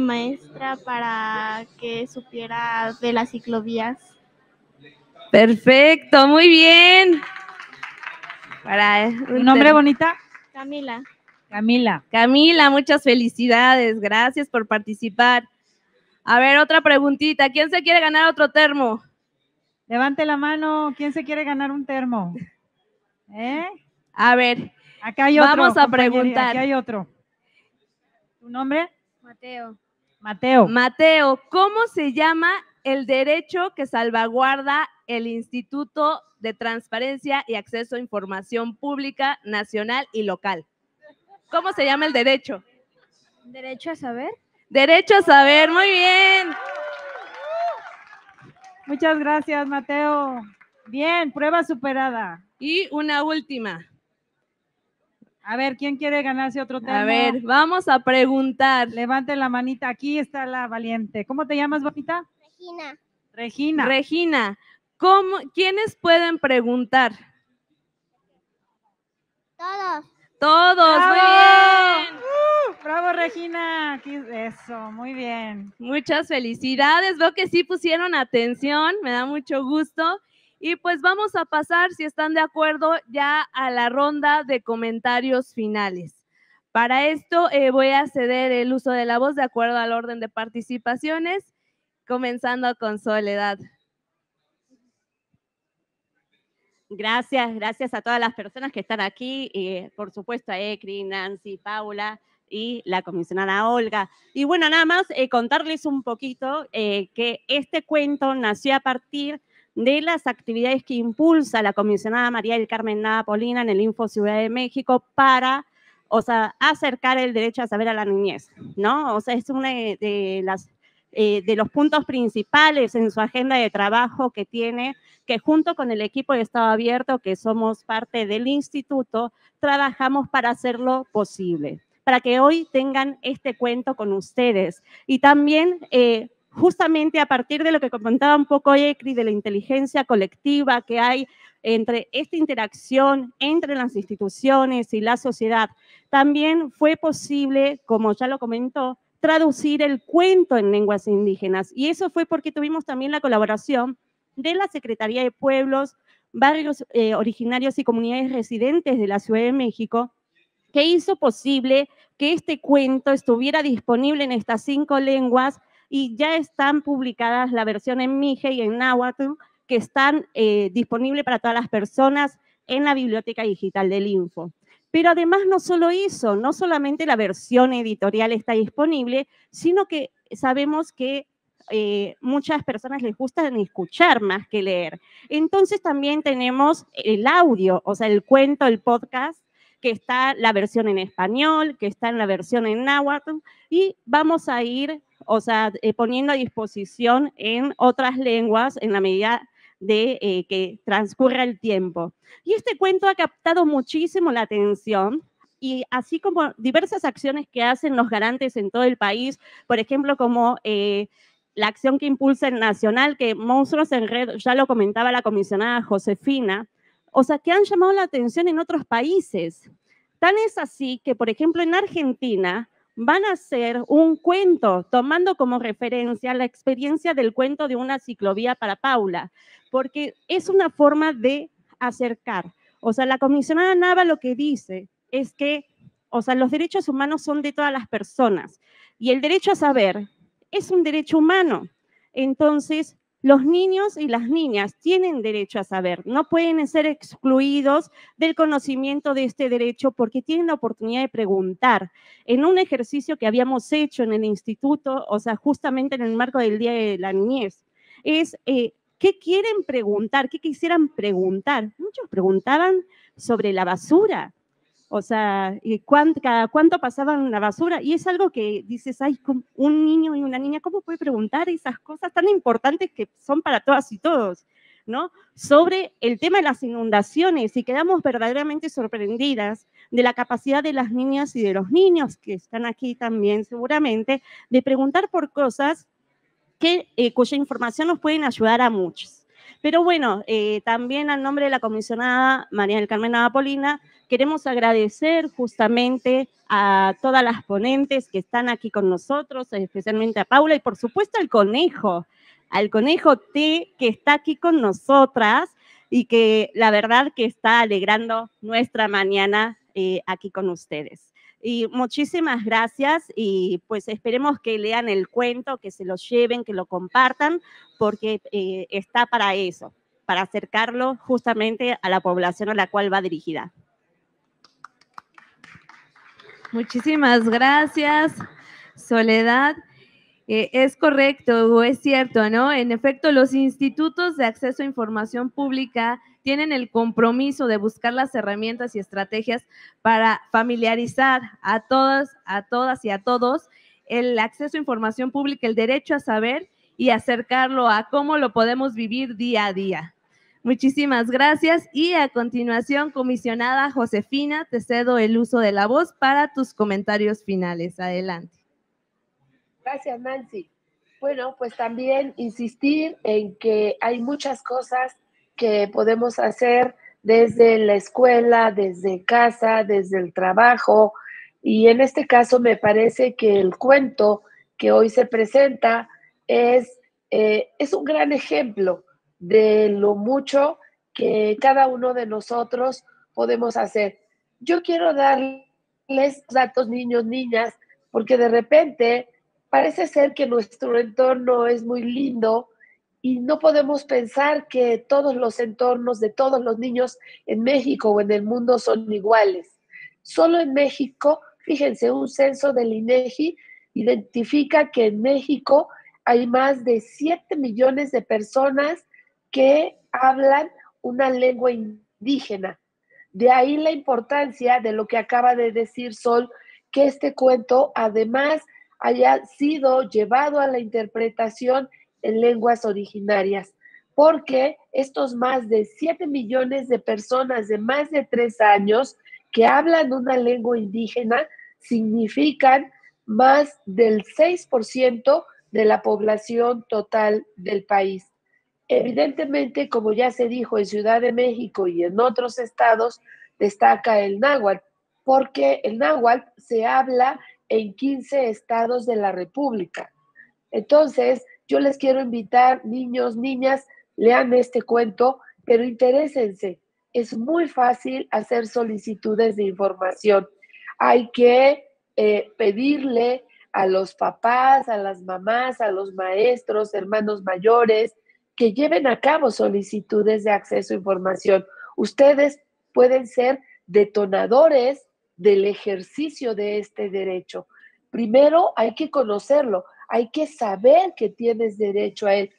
maestra para que supiera de las ciclovías. Perfecto, muy bien. ¿Tu nombre, bonita? Camila. Camila. Camila, muchas felicidades. Gracias por participar. A ver, otra preguntita. ¿Quién se quiere ganar otro termo? Levante la mano. ¿Quién se quiere ganar un termo? A ver, acá hay otro. Vamos a preguntar. Aquí hay otro. ¿Tu nombre? Mateo. Mateo. Mateo, ¿cómo se llama el derecho que salvaguarda el Instituto de Transparencia y Acceso a Información Pública Nacional y Local? ¿Cómo se llama el derecho? ¿Derecho a saber? Derecho a saber, muy bien. Muchas gracias, Mateo. Bien, prueba superada. Y una última. A ver, ¿quién quiere ganarse otro termo? A ver, vamos a preguntar. Levante la manita, aquí está la valiente. ¿Cómo te llamas, bonita? Regina. Regina. Regina, ¿quiénes pueden preguntar? Todos. Todos, ¡Bravo! muy bien. ¡Bravo, Regina! Eso, muy bien. Muchas felicidades, veo que sí pusieron atención, me da mucho gusto. Y pues vamos a pasar, si están de acuerdo, ya a la ronda de comentarios finales. Para esto voy a ceder el uso de la voz de acuerdo al orden de participaciones, comenzando con Soledad. Gracias a todas las personas que están aquí, por supuesto a Ecri, Nancy, Paula y la comisionada Olga. Y bueno, nada más contarles un poquito que este cuento nació a partir de las actividades que impulsa la comisionada María del Carmen Nava Polina en el Info Ciudad de México para, o sea, acercar el derecho a saber a la niñez, ¿no? O sea, es una de los puntos principales en su agenda de trabajo que tiene, que junto con el equipo de Estado Abierto, que somos parte del instituto, trabajamos para hacerlo posible, para que hoy tengan este cuento con ustedes. Y también, justamente a partir de lo que comentaba un poco Ecri, de la inteligencia colectiva que hay entre esta interacción entre las instituciones y la sociedad, también fue posible, como ya lo comentó, traducir el cuento en lenguas indígenas. Y eso fue porque tuvimos también la colaboración de la Secretaría de Pueblos, Barrios Originarios y Comunidades Residentes de la Ciudad de México, que hizo posible que este cuento estuviera disponible en estas 5 lenguas y ya están publicadas la versión en Mije y en Náhuatl, que están disponibles para todas las personas en la Biblioteca Digital del Info. Pero además no solo eso, no solamente la versión editorial está disponible, sino que sabemos que muchas personas les gusta escuchar más que leer. Entonces también tenemos el audio, o sea, el cuento, el podcast, que está la versión en español, que está en la versión en náhuatl, y vamos a ir, o sea, poniendo a disposición en otras lenguas en la medida de que transcurra el tiempo. Y este cuento ha captado muchísimo la atención, y así como diversas acciones que hacen los garantes en todo el país, por ejemplo, como la acción que impulsa el Nacional, que Monstruos en Red, ya lo comentaba la comisionada Josefina, o sea, que han llamado la atención en otros países. Tan es así que, por ejemplo, en Argentina van a hacer un cuento tomando como referencia la experiencia del cuento de una ciclovía para Paula, porque es una forma de acercar. O sea, la comisionada Nava lo que dice es que, o sea, los derechos humanos son de todas las personas y el derecho a saber es un derecho humano. Entonces, los niños y las niñas tienen derecho a saber, no pueden ser excluidos del conocimiento de este derecho porque tienen la oportunidad de preguntar. En un ejercicio que habíamos hecho en el instituto, o sea, justamente en el marco del Día de la Niñez, es ¿qué quieren preguntar? ¿Qué quisieran preguntar? Muchos preguntaban sobre la basura. O sea, cada cuánto pasaban la basura. Y es algo que dices, ay, un niño y una niña, ¿cómo puede preguntar esas cosas tan importantes que son para todas y todos? ¿No? Sobre el tema de las inundaciones, y quedamos verdaderamente sorprendidas de la capacidad de las niñas y de los niños que están aquí también seguramente, de preguntar por cosas cuya información nos pueden ayudar a muchos. Pero bueno, también al nombre de la comisionada María del Carmen Nava Polina, queremos agradecer justamente a todas las ponentes que están aquí con nosotros, especialmente a Paula y por supuesto al Conejo T, que está aquí con nosotras y que la verdad que está alegrando nuestra mañana aquí con ustedes. Y muchísimas gracias y pues esperemos que lean el cuento, que se lo lleven, que lo compartan, porque está para eso, para acercarlo justamente a la población a la cual va dirigida. Muchísimas gracias, Soledad. Es correcto o es cierto, ¿no? En efecto, los institutos de acceso a información pública tienen el compromiso de buscar las herramientas y estrategias para familiarizar a todas y a todos el acceso a información pública, el derecho a saber y acercarlo a cómo lo podemos vivir día a día. Muchísimas gracias y a continuación, comisionada Josefina, te cedo el uso de la voz para tus comentarios finales. Adelante. Gracias, Nancy. Bueno, pues también insistir en que hay muchas cosas que podemos hacer desde la escuela, desde casa, desde el trabajo, y en este caso me parece que el cuento que hoy se presenta es un gran ejemplo de lo mucho que cada uno de nosotros podemos hacer. Yo quiero darles datos, niños, niñas, porque de repente parece ser que nuestro entorno es muy lindo y no podemos pensar que todos los entornos de todos los niños en México o en el mundo son iguales. Solo en México, fíjense, un censo del INEGI identifica que en México hay más de 7 millones de personas que hablan una lengua indígena. De ahí la importancia de lo que acaba de decir Sol, que este cuento además haya sido llevado a la interpretación en lenguas originarias, porque estos más de 7 millones de personas de más de 3 años que hablan una lengua indígena significan más del 6% de la población total del país. Evidentemente, como ya se dijo en Ciudad de México y en otros estados, destaca el náhuatl, porque el náhuatl se habla en 15 estados de la República. Entonces, yo les quiero invitar, niños, niñas, lean este cuento, pero interésense. Es muy fácil hacer solicitudes de información. Hay que pedirle a los papás, a las mamás, a los maestros, hermanos mayores, que lleven a cabo solicitudes de acceso a información. Ustedes pueden ser detonadores del ejercicio de este derecho. Primero hay que conocerlo, hay que saber que tienes derecho a él.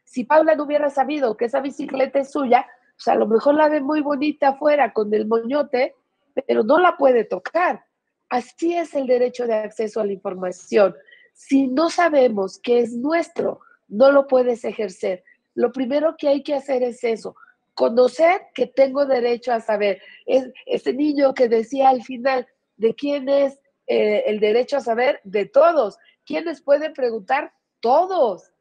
Si Paula no hubiera sabido que esa bicicleta es suya, pues a lo mejor la ve muy bonita afuera con el moñote, pero no la puede tocar. Así es el derecho de acceso a la información. Si no sabemos que es nuestro, no lo puedes ejercer. Lo primero que hay que hacer es eso, conocer que tengo derecho a saber. Ese niño que decía al final, ¿de quién es el derecho a saber? De todos. ¿Quiénes pueden preguntar? Todos.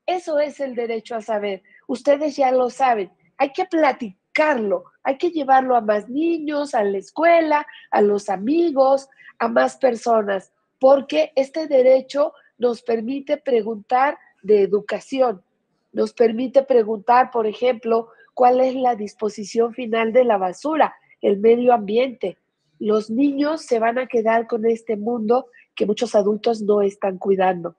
Eso es el derecho a saber. Ustedes ya lo saben. Hay que platicarlo, hay que llevarlo a más niños, a la escuela, a los amigos, a más personas, porque este derecho nos permite preguntar de educación, nos permite preguntar, por ejemplo, cuál es la disposición final de la basura, el medio ambiente. Los niños se van a quedar con este mundo que muchos adultos no están cuidando.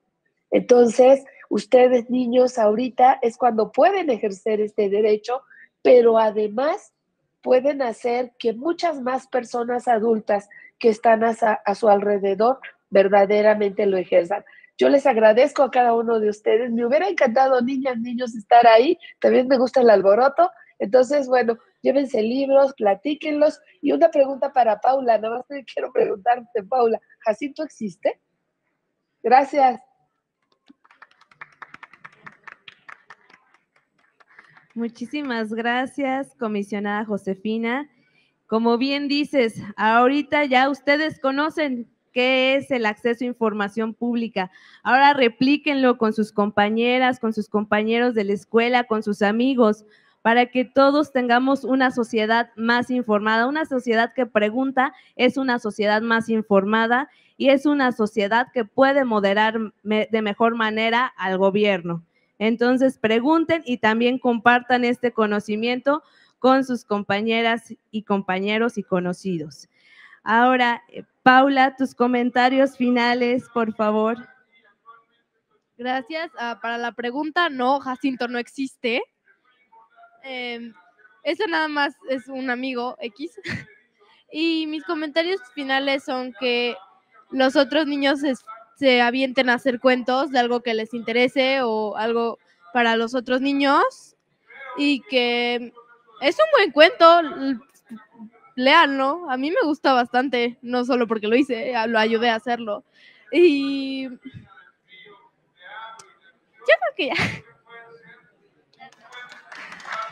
Entonces, ustedes niños ahorita es cuando pueden ejercer este derecho, pero además pueden hacer que muchas más personas adultas que están a su alrededor verdaderamente lo ejerzan. Yo les agradezco a cada uno de ustedes. Me hubiera encantado, niñas, niños, estar ahí. También me gusta el alboroto. Entonces, bueno, llévense libros, platíquenlos. Y una pregunta para Paula. Nada más te quiero preguntarte, Paula, ¿Jacinto existe? Gracias. Muchísimas gracias, comisionada Josefina. Como bien dices, ahorita ya ustedes conocen qué es el acceso a información pública. Ahora replíquenlo con sus compañeras, con sus compañeros de la escuela, con sus amigos, para que todos tengamos una sociedad más informada. Una sociedad que pregunta es una sociedad más informada y es una sociedad que puede moderar de mejor manera al gobierno. Entonces, pregunten y también compartan este conocimiento con sus compañeras y compañeros y conocidos. Ahora, Paula, tus comentarios finales, por favor. Gracias. Para la pregunta, no, Jacinto no existe. Eso nada más es un amigo X. Y mis comentarios finales son que los otros niños se avienten a hacer cuentos de algo que les interese o algo para los otros niños y que es un buen cuento, léanlo, a mí me gusta bastante, no solo porque lo hice, lo ayudé a hacerlo y yo creo que ya.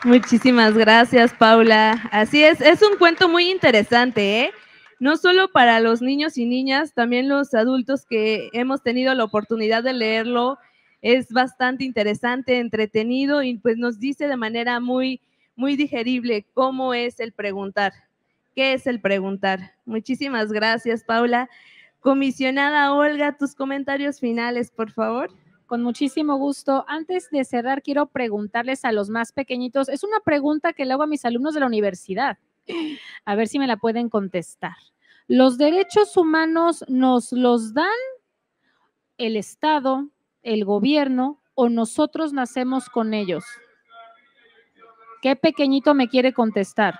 Muchísimas gracias, Paula. Así es un cuento muy interesante, ¿eh? No solo para los niños y niñas, también los adultos que hemos tenido la oportunidad de leerlo, es bastante interesante, entretenido y pues nos dice de manera muy, muy digerible cómo es el preguntar, qué es el preguntar. Muchísimas gracias, Paula. Comisionada Olga, tus comentarios finales, por favor. con muchísimo gusto. Antes de cerrar, quiero preguntarles a los más pequeñitos. Es una pregunta que le hago a mis alumnos de la universidad. A ver si me la pueden contestar. ¿Los derechos humanos nos los dan el Estado, el gobierno o nosotros nacemos con ellos? ¿Qué pequeñito me quiere contestar?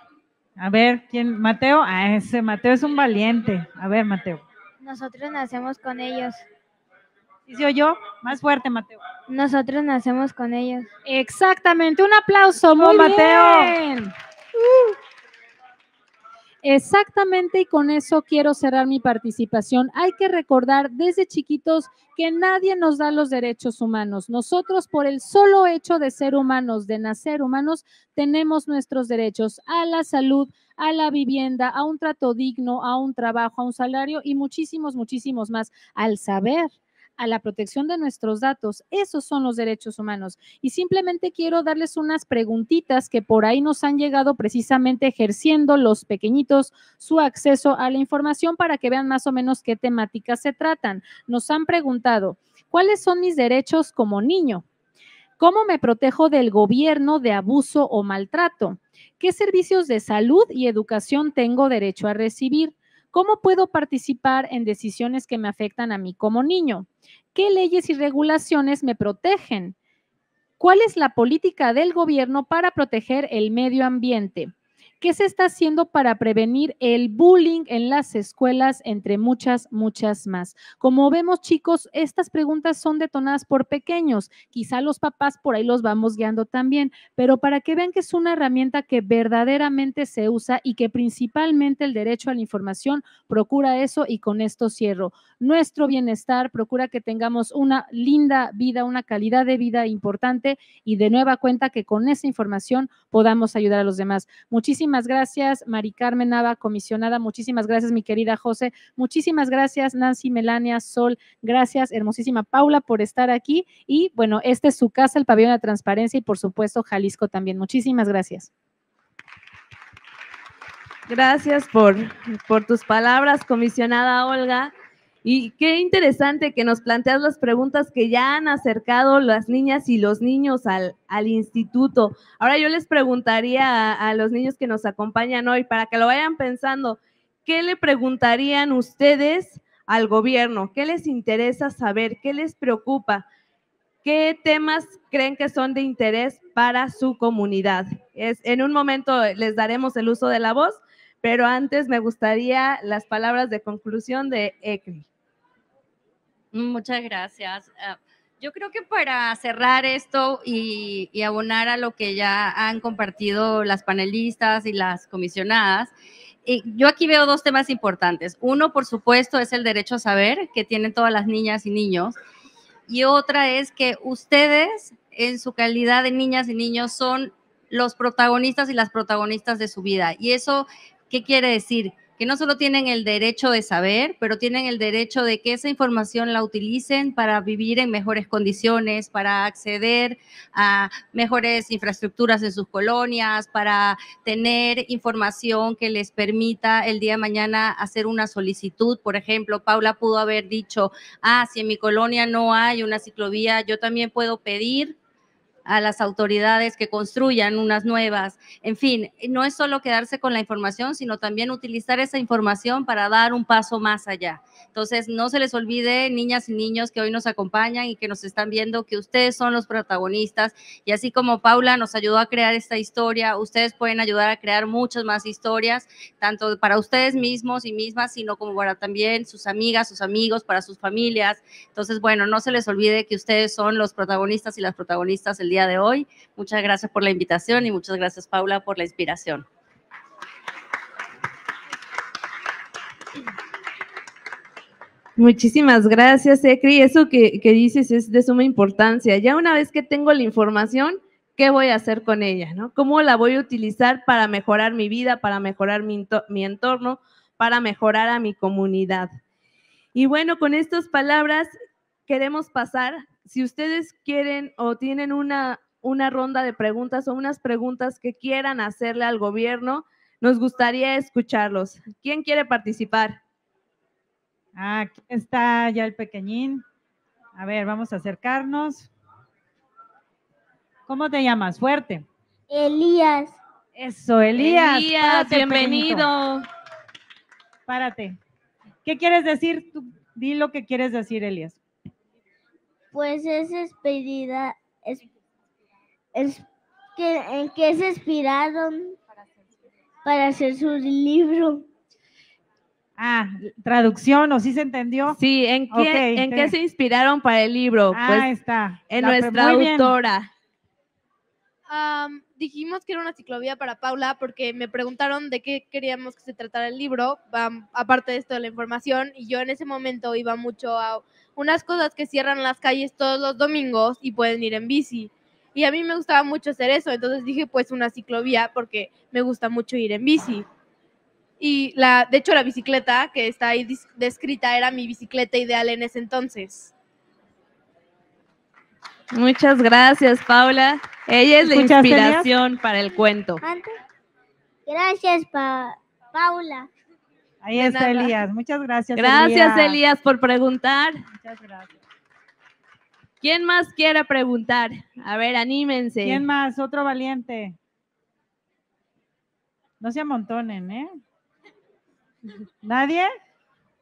A ver, ¿quién? ¿Mateo? Ah, ese Mateo es un valiente. A ver, Mateo. Nosotros nacemos con ellos. ¿Sí se oyó? Más fuerte, Mateo. Nosotros nacemos con ellos. Exactamente, un aplauso. Muy Mateo. bien. Exactamente, y con eso quiero cerrar mi participación. Hay que recordar desde chiquitos que nadie nos da los derechos humanos. Nosotros, por el solo hecho de ser humanos, de nacer humanos, tenemos nuestros derechos a la salud, a la vivienda, a un trato digno, a un trabajo, a un salario y muchísimos, muchísimos más. Al saber, a la protección de nuestros datos, esos son los derechos humanos. Y simplemente quiero darles unas preguntitas que por ahí nos han llegado precisamente ejerciendo los pequeñitos su acceso a la información para que vean más o menos qué temáticas se tratan. Nos han preguntado, ¿cuáles son mis derechos como niño? ¿Cómo me protejo del gobierno de abuso o maltrato? ¿Qué servicios de salud y educación tengo derecho a recibir? ¿Cómo puedo participar en decisiones que me afectan a mí como niño? ¿Qué leyes y regulaciones me protegen? ¿Cuál es la política del gobierno para proteger el medio ambiente? ¿Qué se está haciendo para prevenir el bullying en las escuelas, entre muchas, muchas más? Como vemos, chicos, estas preguntas son detonadas por pequeños. Quizá los papás por ahí los vamos guiando también, pero para que vean que es una herramienta que verdaderamente se usa y que principalmente el derecho a la información procura eso, y con esto cierro. Nuestro bienestar procura que tengamos una linda vida, una calidad de vida importante y de nueva cuenta que con esa información podamos ayudar a los demás. Muchísimas gracias, Mari Carmen Nava, comisionada. Muchísimas gracias, mi querida José. Muchísimas gracias, Nancy, Melania, Sol. Gracias, hermosísima Paula, por estar aquí. Y bueno, esta es su casa, el Pabellón de la Transparencia, y por supuesto, Jalisco también. Muchísimas gracias. Gracias por tus palabras, comisionada Olga. Y qué interesante que nos planteas las preguntas que ya han acercado las niñas y los niños al instituto. Ahora yo les preguntaría a los niños que nos acompañan hoy, para que lo vayan pensando, ¿qué le preguntarían ustedes al gobierno? ¿Qué les interesa saber? ¿Qué les preocupa? ¿Qué temas creen que son de interés para su comunidad? En un momento les daremos el uso de la voz, pero antes me gustaría las palabras de conclusión de ECRI. Muchas gracias. Yo creo que para cerrar esto y abonar a lo que ya han compartido las panelistas y las comisionadas, yo aquí veo dos temas importantes. Uno, por supuesto, es el derecho a saber que tienen todas las niñas y niños. Y otra es que ustedes, en su calidad de niñas y niños, son los protagonistas y las protagonistas de su vida. ¿Y eso qué quiere decir? Que no solo tienen el derecho de saber, pero tienen el derecho de que esa información la utilicen para vivir en mejores condiciones, para acceder a mejores infraestructuras en sus colonias, para tener información que les permita el día de mañana hacer una solicitud. Por ejemplo, Paula pudo haber dicho, si en mi colonia no hay una ciclovía, yo también puedo pedir a las autoridades que construyan unas nuevas. En fin, no es solo quedarse con la información, sino también utilizar esa información para dar un paso más allá. Entonces, no se les olvide, niñas y niños que hoy nos acompañan y que nos están viendo, que ustedes son los protagonistas, y así como Paula nos ayudó a crear esta historia, ustedes pueden ayudar a crear muchas más historias, tanto para ustedes mismos y mismas, sino como para también sus amigas, sus amigos, para sus familias. Entonces, bueno, no se les olvide que ustedes son los protagonistas y las protagonistas el día de hoy. Muchas gracias por la invitación y muchas gracias, Paula, por la inspiración. Muchísimas gracias, Ecri. Eso que dices es de suma importancia. Ya una vez que tengo la información, ¿qué voy a hacer con ella, no? ¿Cómo la voy a utilizar para mejorar mi vida, para mejorar mi entorno, para mejorar a mi comunidad? Y bueno, con estas palabras queremos pasar, si ustedes quieren o tienen una ronda de preguntas o unas preguntas que quieran hacerle al gobierno, nos gustaría escucharlos. ¿Quién quiere participar? Aquí está ya el pequeñín. A ver, vamos a acercarnos. ¿Cómo te llamas? Fuerte. Elías. Eso, Elías. Elías, Párate, bienvenido. pequeñito. Párate. ¿Qué quieres decir? Tú, di lo que quieres decir, Elías. Pues es inspirada, ¿en qué se inspiraron para hacer su libro? Ah, traducción, ¿o sí se entendió? Sí, ¿en Ok, qué se inspiraron para el libro? Ah, Pues está. en nuestra muy bien. autora. Dijimos que era una ciclovía para Paula porque me preguntaron de qué queríamos que se tratara el libro, aparte de esto de la información, y yo en ese momento iba mucho a unas cosas que cierran las calles todos los domingos y pueden ir en bici. Y a mí me gustaba mucho hacer eso, entonces dije pues una ciclovía porque me gusta mucho ir en bici. Y de hecho la bicicleta que está ahí descrita era mi bicicleta ideal en ese entonces. Muchas gracias, Paula. Ella es la ¿Escuchaste, inspiración para el cuento. Gracias, Paula. Ahí De está nada. Elías. Muchas gracias, Gracias, Elías, por preguntar. Muchas gracias. ¿Quién más quiere preguntar? A ver, anímense. ¿Quién más? Otro valiente. No se amontonen, ¿eh? ¿Nadie?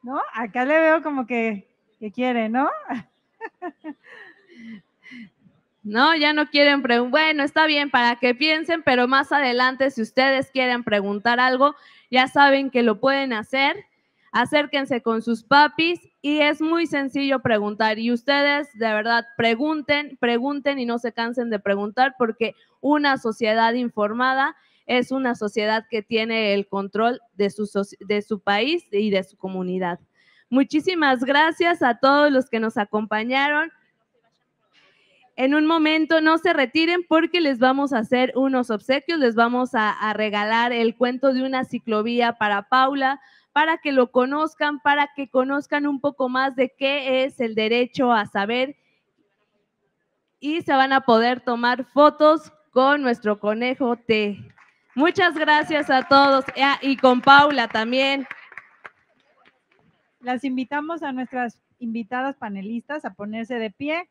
¿No? Acá le veo como que quiere, ¿no? No, ya no quieren preguntar. Bueno, está bien para que piensen, pero más adelante, si ustedes quieren preguntar algo, ya saben que lo pueden hacer. Acérquense con sus papis y es muy sencillo preguntar. Y ustedes, de verdad, pregunten y no se cansen de preguntar, porque una sociedad informada es una sociedad que tiene el control de su país y de su comunidad. Muchísimas gracias a todos los que nos acompañaron. En un momento no se retiren porque les vamos a hacer unos obsequios, les vamos a regalar el cuento de una ciclovía para Paula, para que lo conozcan, para que conozcan un poco más de qué es el derecho a saber, y se van a poder tomar fotos con nuestro conejo T. Muchas gracias a todos y con Paula también. Las invitamos a nuestras invitadas panelistas a ponerse de pie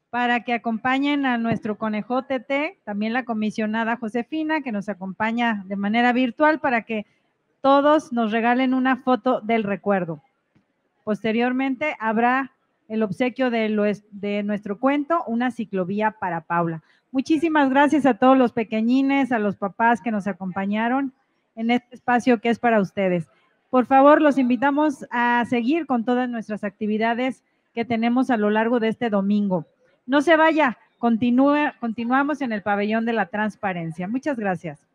para que acompañen a nuestro conejote T, también la comisionada Josefina, que nos acompaña de manera virtual, para que todos nos regalen una foto del recuerdo. Posteriormente habrá el obsequio de nuestro cuento, una ciclovía para Paula. Muchísimas gracias a todos los pequeñines, a los papás que nos acompañaron en este espacio que es para ustedes. Por favor, los invitamos a seguir con todas nuestras actividades que tenemos a lo largo de este domingo. No se vaya, continuamos en el pabellón de la transparencia. Muchas gracias.